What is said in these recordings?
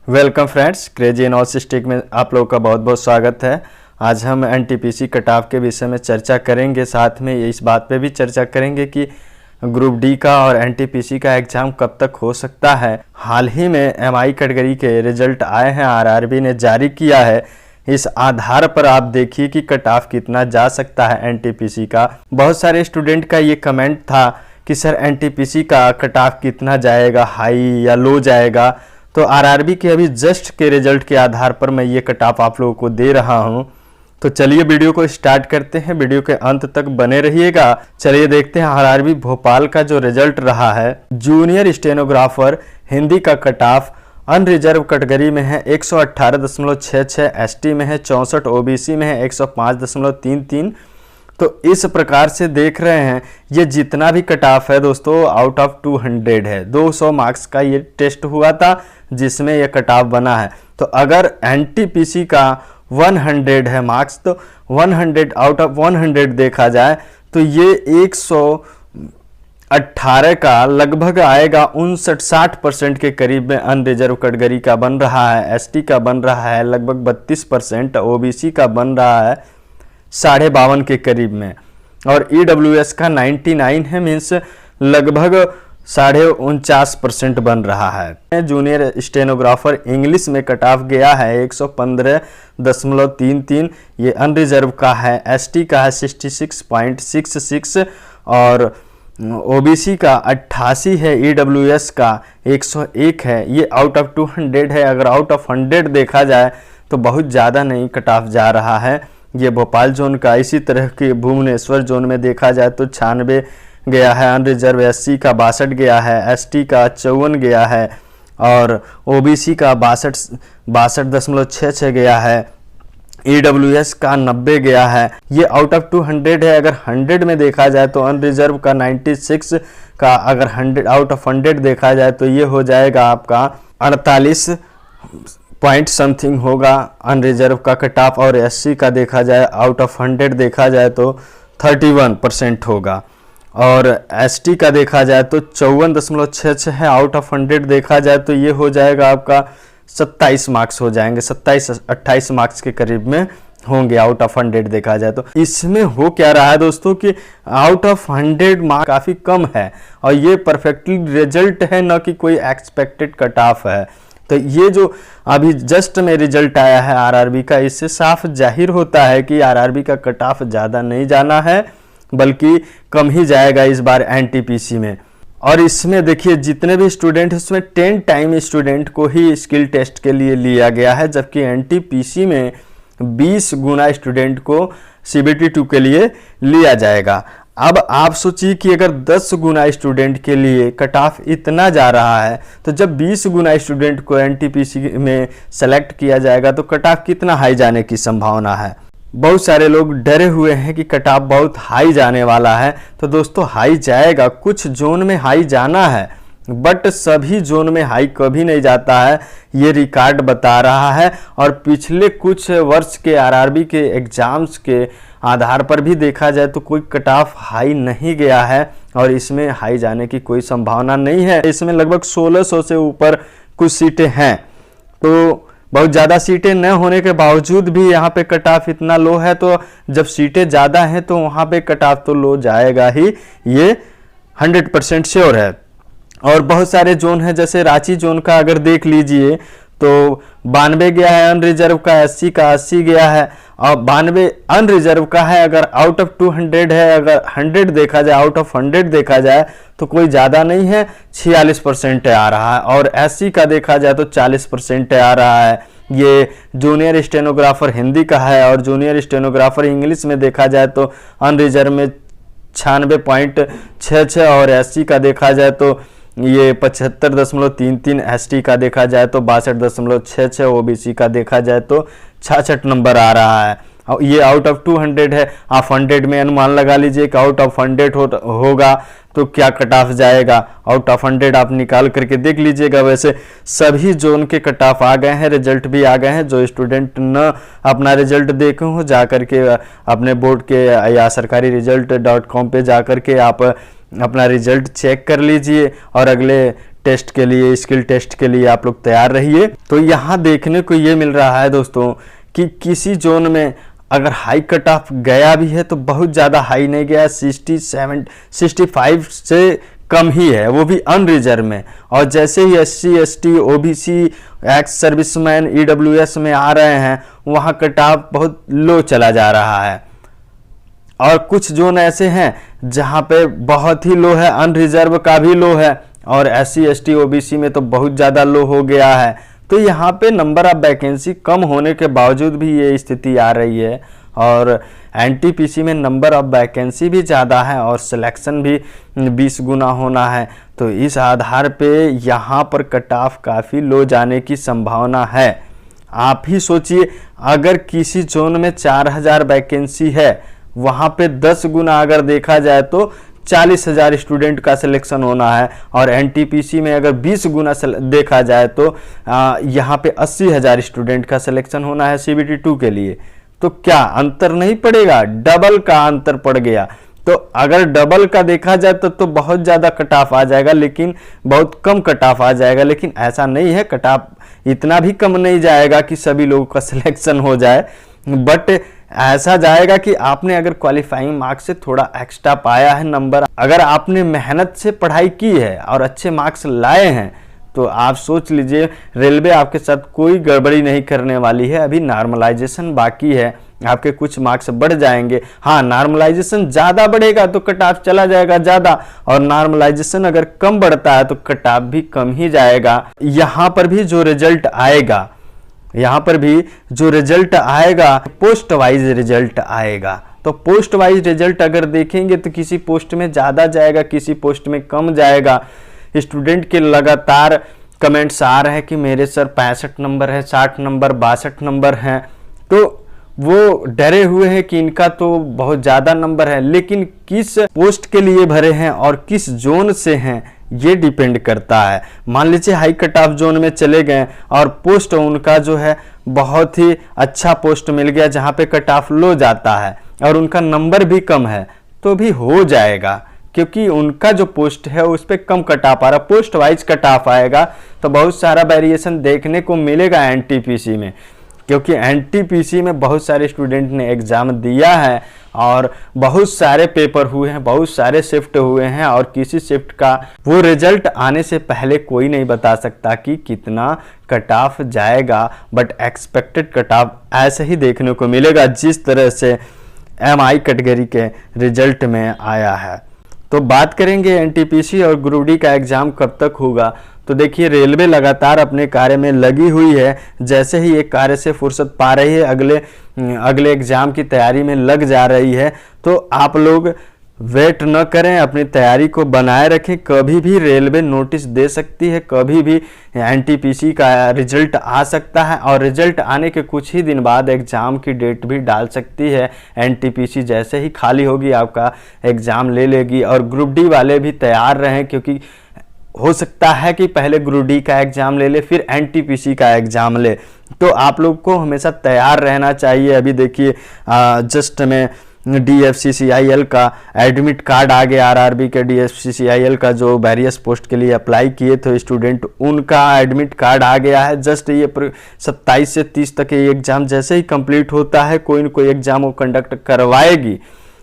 Welcome friends, crazy एनालिसिस्टिक में आप लोगों का बहुत बहुत स्वागत है। आज हम एनटीपीसी कटऑफ के विषय में चर्चा करेंगे, साथ में इस बात पे भी चर्चा करेंगे कि ग्रुप डी का और एनटीपीसी का एग्ज़ाम कब तक हो सकता है। हाल ही में एमआई कैटेगरी के रिजल्ट आए हैं, आरआरबी ने जारी किया है। इस आधार पर आप देखिए कि कटऑफ कितना जा सकता है एनटीपीसी का। बहुत सारे स्टूडेंट का ये कमेंट था कि सर एनटीपीसी का कटऑफ कितना जाएगा, हाई या लो जाएगा। तो आरआरबी के अभी जस्ट के रिजल्ट के आधार पर मैं ये कटऑफ आप लोगों को दे रहा हूँ। तो चलिए वीडियो को स्टार्ट करते हैं, वीडियो के अंत तक बने रहिएगा। चलिए देखते हैं आरआरबी भोपाल का जो रिजल्ट रहा है। जूनियर स्टेनोग्राफर हिंदी का कटऑफ अनरिजर्व कैटेगरी में है 118.66, एसटी में है 64, ओबीसी में है 105.33। तो इस प्रकार से देख रहे हैं ये जितना भी कटऑफ है दोस्तों आउट ऑफ 200 है। 200 मार्क्स का ये टेस्ट हुआ था जिसमें ये कटऑफ बना है। तो अगर एनटीपीसी का 100 है मार्क्स, तो 100 आउट ऑफ 100 देखा जाए तो ये 118 का लगभग आएगा। 59-60% के करीब में अनरिजर्व कैटेगरी का बन रहा है, एसटी का बन रहा है लगभग 32%, ओबीसी का बन रहा है 52.5 के करीब में, और ईडब्ल्यूएस का 99 है, मीन्स लगभग 49.5% बन रहा है। जूनियर स्टेनोग्राफर इंग्लिश में कटऑफ गया है 115.33, ये अनरिजर्व का है। एसटी का है 66.66 और ओबीसी का 88 है, ईडब्ल्यूएस का 101 है। ये आउट ऑफ 200 है। अगर आउट ऑफ 100 देखा जाए तो बहुत ज़्यादा नहीं कटऑफ जा रहा है ये भोपाल जोन का। इसी तरह के भुवनेश्वर जोन में देखा जाए तो 96 गया है अनरिजर्व, एससी का 62 गया है, एसटी का 54 गया है और ओबीसी का 62.66 गया है, ईडब्ल्यूएस का 90 गया है। ये आउट ऑफ 200 है। अगर 100 में देखा जाए तो अनरिजर्व का 96 का, अगर 100 आउट ऑफ 100 देखा जाए तो ये हो जाएगा आपका 48 पॉइंट समथिंग होगा अनरिजर्व का कटऑफ, और एससी का देखा जाए आउट ऑफ 100 देखा जाए तो 31% होगा, और एसटी का देखा जाए तो 54.66 है। आउट ऑफ 100 देखा जाए तो ये हो जाएगा आपका 27 मार्क्स हो जाएंगे, 27-28 मार्क्स के करीब में होंगे आउट ऑफ 100 देखा जाए तो। इसमें हो क्या रहा है दोस्तों कि आउट ऑफ 100 मार्क्स काफ़ी कम है और ये परफेक्टली रिजल्ट है, न कि कोई एक्सपेक्टेड कटऑफ है। तो ये जो अभी जस्ट में रिजल्ट आया है आरआरबी का, इससे साफ जाहिर होता है कि आरआरबी का कटऑफ ज़्यादा नहीं जाना है बल्कि कम ही जाएगा इस बार एनटीपीसी में। और इसमें देखिए जितने भी स्टूडेंट हैं उसमें 10 टाइम स्टूडेंट को ही स्किल टेस्ट के लिए लिया गया है, जबकि एनटीपीसी में 20 गुना स्टूडेंट को सीबीटी 2 के लिए लिया जाएगा। अब आप सोचिए कि अगर 10 गुना स्टूडेंट के लिए कटऑफ इतना जा रहा है, तो जब 20 गुना स्टूडेंट को एनटीपीसी में सेलेक्ट किया जाएगा तो कटऑफ कितना हाई जाने की संभावना है। बहुत सारे लोग डरे हुए हैं कि कटऑफ बहुत हाई जाने वाला है। तो दोस्तों हाई जाएगा, कुछ जोन में हाई जाना है बट सभी जोन में हाई कभी नहीं जाता है, ये रिकॉर्ड बता रहा है। और पिछले कुछ वर्ष के आरआरबी के एग्जाम्स के आधार पर भी देखा जाए तो कोई कटऑफ हाई नहीं गया है और इसमें हाई जाने की कोई संभावना नहीं है। इसमें लगभग 1600 से ऊपर कुछ सीटें हैं, तो बहुत ज़्यादा सीटें न होने के बावजूद भी यहाँ पे कटऑफ इतना लो है। तो जब सीटें ज़्यादा हैं तो वहाँ पे कटऑफ तो लो जाएगा ही, ये 100% श्योर है। और बहुत सारे जोन हैं, जैसे रांची जोन का अगर देख लीजिए तो 92 गया है अनरिजर्व का, एससी का 80 गया है और 92 अनरिजर्व का है। अगर आउट ऑफ 200 है, अगर 100 देखा जाए, आउट ऑफ 100 देखा जाए तो कोई ज़्यादा नहीं है, 46% आ रहा है। और एससी का देखा जाए तो 40% आ रहा है। ये जूनियर स्टेनोग्राफर हिंदी का है, और जूनियर स्टेनोग्राफर इंग्लिश में देखा जाए तो अनरिजर्व में 96.66 और एससी का देखा जाए तो ये 75.33, एसटी का देखा जाए तो 62.66, ओबीसी का देखा जाए तो 66 नंबर आ रहा है। ये आउट ऑफ 200 है। आप 100 में अनुमान लगा लीजिए कि आउट ऑफ 100 होगा तो क्या कटऑफ जाएगा। आउट ऑफ 100 आप निकाल करके देख लीजिएगा। वैसे सभी जोन के कटऑफ आ गए हैं, रिजल्ट भी आ गए हैं। जो स्टूडेंट न अपना रिजल्ट देखे हो जा करके अपने बोर्ड के या सरकारी result.com पे जा करके आप अपना रिजल्ट चेक कर लीजिए और अगले टेस्ट के लिए, स्किल टेस्ट के लिए आप लोग तैयार रहिए। तो यहाँ देखने को ये मिल रहा है दोस्तों कि किसी जोन में अगर हाई कट ऑफ गया भी है तो बहुत ज़्यादा हाई नहीं गया, 67 65 से कम ही है, वो भी अनरिजर्व में। और जैसे ही SC ST OBC ex serviceman EWS में आ रहे हैं वहाँ कट ऑफ बहुत लो चला जा रहा है। और कुछ जोन ऐसे हैं जहाँ पे बहुत ही लो है, अनरिजर्व का भी लो है, और SC ST OBC में तो बहुत ज़्यादा लो हो गया है। तो यहाँ पे नंबर ऑफ वैकेंसी कम होने के बावजूद भी ये स्थिति आ रही है, और NTPC में नंबर ऑफ वैकेंसी भी ज़्यादा है और सिलेक्शन भी 20 गुना होना है। तो इस आधार पे यहाँ पर कट ऑफ काफ़ी लो जाने की संभावना है। आप ही सोचिए, अगर किसी जोन में 4000 वैकेंसी है, वहाँ पे 10 गुना अगर देखा जाए तो 40,000 स्टूडेंट का सिलेक्शन होना है, और NTPC में अगर 20 गुना देखा जाए तो यहाँ पे 80,000 स्टूडेंट का सिलेक्शन होना है CBT 2 के लिए। तो क्या अंतर नहीं पड़ेगा? डबल का अंतर पड़ गया। तो अगर डबल का देखा जाए तो बहुत ज़्यादा कट ऑफ आ जाएगा, लेकिन बहुत कम कट ऑफ आ जाएगा। लेकिन ऐसा नहीं है, कट ऑफ इतना भी कम नहीं जाएगा कि सभी लोगों का सिलेक्शन हो जाए, बट ऐसा जाएगा कि आपने अगर क्वालिफाइंग मार्क्स से थोड़ा एक्स्ट्रा पाया है नंबर, अगर आपने मेहनत से पढ़ाई की है और अच्छे मार्क्स लाए हैं, तो आप सोच लीजिए रेलवे आपके साथ कोई गड़बड़ी नहीं करने वाली है। अभी नॉर्मलाइजेशन बाकी है, आपके कुछ मार्क्स बढ़ जाएंगे। हाँ, नॉर्मलाइजेशन ज़्यादा बढ़ेगा तो कट ऑफ चला जाएगा ज़्यादा, और नॉर्मलाइजेशन अगर कम बढ़ता है तो कट ऑफ भी कम ही जाएगा। यहाँ पर भी जो रिजल्ट आएगा, पोस्ट वाइज रिजल्ट आएगा। तो पोस्ट वाइज रिजल्ट अगर देखेंगे तो किसी पोस्ट में ज़्यादा जाएगा, किसी पोस्ट में कम जाएगा। स्टूडेंट के लगातार कमेंट्स आ रहे हैं कि मेरे सर 65 नंबर है, 60 नंबर, 62 नंबर हैं, तो वो डरे हुए हैं कि इनका तो बहुत ज़्यादा नंबर है। लेकिन किस पोस्ट के लिए भरे हैं और किस जोन से हैं ये डिपेंड करता है। मान लीजिए हाई कट ऑफ जोन में चले गए और पोस्ट उनका जो है बहुत ही अच्छा पोस्ट मिल गया जहाँ पे कट ऑफ लो जाता है और उनका नंबर भी कम है, तो भी हो जाएगा, क्योंकि उनका जो पोस्ट है उस पर कम कट ऑफ आ रहा। पोस्ट वाइज कट ऑफ आएगा तो बहुत सारा वेरिएशन देखने को मिलेगा NTPC में, क्योंकि NTPC में बहुत सारे स्टूडेंट ने एग्ज़ाम दिया है और बहुत सारे पेपर हुए हैं, बहुत सारे शिफ्ट हुए हैं, और किसी शिफ्ट का वो रिजल्ट आने से पहले कोई नहीं बता सकता कि कितना कट ऑफ जाएगा। बट एक्सपेक्टेड कट ऑफ ऐसे ही देखने को मिलेगा जिस तरह से MI कैटेगरी के रिजल्ट में आया है। तो बात करेंगे NTPC और ग्रुप डी का एग्ज़ाम कब तक होगा। तो देखिए, रेलवे लगातार अपने कार्य में लगी हुई है। जैसे ही एक कार्य से फुर्सत पा रही है अगले एग्ज़ाम की तैयारी में लग जा रही है। तो आप लोग वेट न करें, अपनी तैयारी को बनाए रखें। कभी भी रेलवे नोटिस दे सकती है, कभी भी NTPC का रिजल्ट आ सकता है, और रिजल्ट आने के कुछ ही दिन बाद एग्ज़ाम की डेट भी डाल सकती है NTPC। जैसे ही खाली होगी आपका एग्ज़ाम ले लेगी। और ग्रुप डी वाले भी तैयार रहें, क्योंकि हो सकता है कि पहले ग्रुप डी का एग्ज़ाम ले ले फिर NTPC का एग्ज़ाम ले। तो आप लोग को हमेशा तैयार रहना चाहिए। अभी देखिए जस्ट में DFCCIL का एडमिट कार्ड आ गया, RRB के DFCCIL का जो वेरियस पोस्ट के लिए अप्लाई किए थे स्टूडेंट, उनका एडमिट कार्ड आ गया है। जस्ट ये 27 से 30 तक ये एग्ज़ाम जैसे ही कंप्लीट होता है कोई न कोई एग्ज़ाम वो कंडक्ट करवाएगी।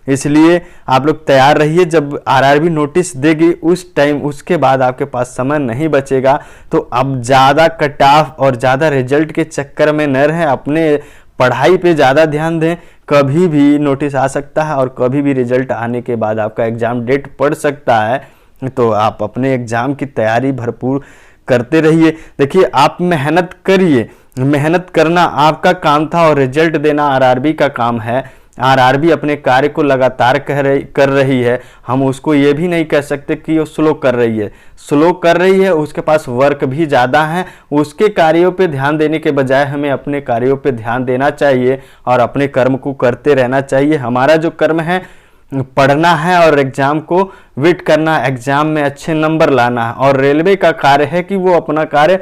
इसलिए आप लोग तैयार रहिए, जब RRB नोटिस देगी उस टाइम, उसके बाद आपके पास समय नहीं बचेगा। तो अब ज़्यादा कट ऑफ और ज़्यादा रिजल्ट के चक्कर में न रहें, अपने पढ़ाई पे ज़्यादा ध्यान दें। कभी भी नोटिस आ सकता है और कभी भी रिजल्ट आने के बाद आपका एग्ज़ाम डेट पड़ सकता है। तो आप अपने एग्ज़ाम की तैयारी भरपूर करते रहिए। देखिए, आप मेहनत करिए, मेहनत करना आपका काम था और रिजल्ट देना RRB का काम है। RRB अपने कार्य को लगातार कर रही है। हम उसको ये भी नहीं कह सकते कि वो स्लो कर रही है। स्लो कर रही है, उसके पास वर्क भी ज़्यादा है। उसके कार्यों पे ध्यान देने के बजाय हमें अपने कार्यों पे ध्यान देना चाहिए और अपने कर्म को करते रहना चाहिए। हमारा जो कर्म है पढ़ना है और एग्ज़ाम को वेट करना, एग्ज़ाम में अच्छे नंबर लाना है। और रेलवे का कार्य है कि वो अपना कार्य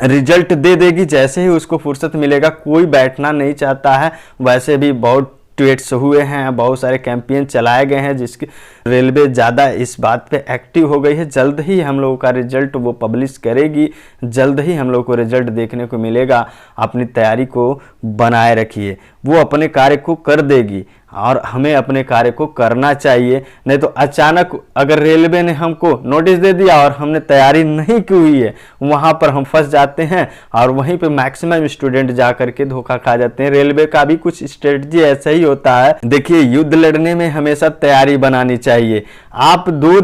रिजल्ट दे देगी जैसे ही उसको फुर्सत मिलेगा। कोई बैठना नहीं चाहता है, वैसे भी बहुत ट्वीट्स हुए हैं, बहुत सारे कैंपेन चलाए गए हैं, जिसके रेलवे ज़्यादा इस बात पे एक्टिव हो गई है। जल्द ही हम लोगों का रिजल्ट वो पब्लिश करेगी, जल्द ही हम लोग को रिजल्ट देखने को मिलेगा। अपनी तैयारी को बनाए रखिए, वो अपने कार्य को कर देगी और हमें अपने कार्य को करना चाहिए। नहीं तो अचानक अगर रेलवे ने हमको नोटिस दे दिया और हमने तैयारी नहीं की हुई है, वहाँ पर हम फंस जाते हैं और वहीं पे मैक्सिमम स्टूडेंट जा करके धोखा खा जाते हैं। रेलवे का भी कुछ स्ट्रेटजी ऐसा ही होता है। देखिए, युद्ध लड़ने में हमेशा तैयारी बनानी चाहिए। आप 2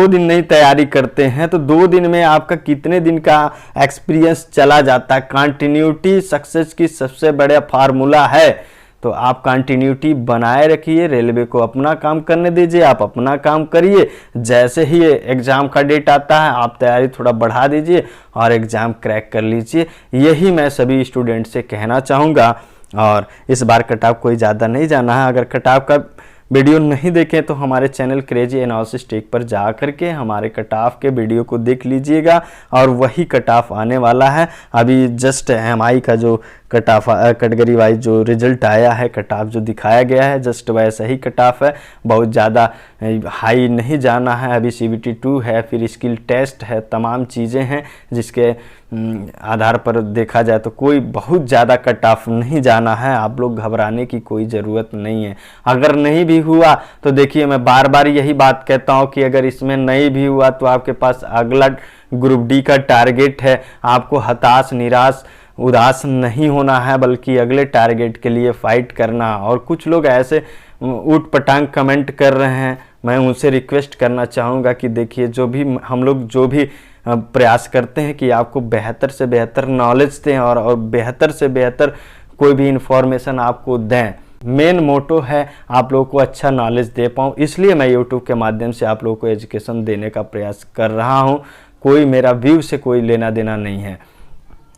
दिन नहीं तैयारी करते हैं तो 2 दिन में आपका कितने दिन का एक्सपीरियंस चला जाता है। कंटिन्यूटी सक्सेस की सबसे बड़ा फार्मूला है। तो आप कंटिन्यूटी बनाए रखिए, रेलवे को अपना काम करने दीजिए, आप अपना काम करिए। जैसे ही एग्ज़ाम का डेट आता है आप तैयारी थोड़ा बढ़ा दीजिए और एग्ज़ाम क्रैक कर लीजिए। यही मैं सभी स्टूडेंट से कहना चाहूँगा। और इस बार कट ऑफ कोई ज़्यादा नहीं जाना है। अगर कट ऑफ का वीडियो नहीं देखें तो हमारे चैनल क्रेजी एनालिसिस टेक पर जा करके हमारे कट ऑफ के वीडियो को देख लीजिएगा और वही कट ऑफ आने वाला है। अभी जस्ट एमआई का जो कट ऑफ कैटेगरी वाइज जो रिजल्ट आया है, कट ऑफ जो दिखाया गया है, जस्ट वैसा ही कट ऑफ है। बहुत ज़्यादा हाई नहीं जाना है। अभी CBT 2 है, फिर स्किल टेस्ट है, तमाम चीज़ें हैं जिसके आधार पर देखा जाए तो कोई बहुत ज़्यादा कट ऑफ नहीं जाना है। आप लोग घबराने की कोई ज़रूरत नहीं है। अगर नहीं भी हुआ तो देखिए, मैं बार बार यही बात कहता हूँ कि अगर इसमें नहीं भी हुआ तो आपके पास अगला ग्रुप डी का टारगेट है। आपको हताश, निराश, उदास नहीं होना है, बल्कि अगले टारगेट के लिए फाइट करना। और कुछ लोग ऐसे ऊट पटांग कमेंट कर रहे हैं, मैं उनसे रिक्वेस्ट करना चाहूँगा कि देखिए, हम लोग जो भी प्रयास करते हैं कि आपको बेहतर से बेहतर नॉलेज दें और बेहतर से बेहतर कोई भी इंफॉर्मेशन आपको दें। मेन मोटो है आप लोगों को अच्छा नॉलेज दे पाऊँ, इसलिए मैं यूट्यूब के माध्यम से आप लोगों को एजुकेशन देने का प्रयास कर रहा हूँ। कोई मेरा व्यू से कोई लेना देना नहीं है।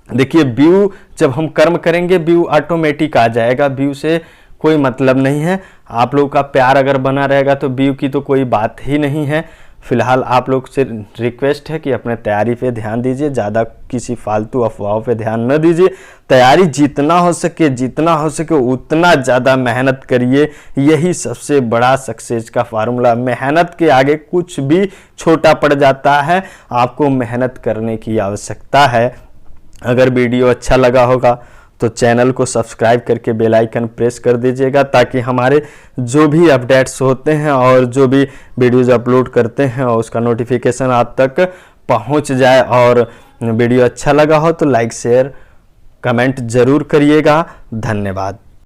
देखिए, व्यू जब हम कर्म करेंगे व्यू ऑटोमेटिक आ जाएगा, व्यू से कोई मतलब नहीं है। आप लोगों का प्यार अगर बना रहेगा तो व्यू की तो कोई बात ही नहीं है। फिलहाल आप लोग से रिक्वेस्ट है कि अपने तैयारी पे ध्यान दीजिए, ज़्यादा किसी फालतू अफवाहों पे ध्यान न दीजिए। तैयारी जितना हो सके उतना ज़्यादा मेहनत करिए। यही सबसे बड़ा सक्सेस का फार्मूला। मेहनत के आगे कुछ भी छोटा पड़ जाता है। आपको मेहनत करने की आवश्यकता है। अगर वीडियो अच्छा लगा होगा तो चैनल को सब्सक्राइब करके बेल आइकन प्रेस कर दीजिएगा, ताकि हमारे जो भी अपडेट्स होते हैं और जो भी वीडियोज़ अपलोड करते हैं उसका नोटिफिकेशन आप तक पहुंच जाए। और वीडियो अच्छा लगा हो तो लाइक, शेयर, कमेंट ज़रूर करिएगा। धन्यवाद।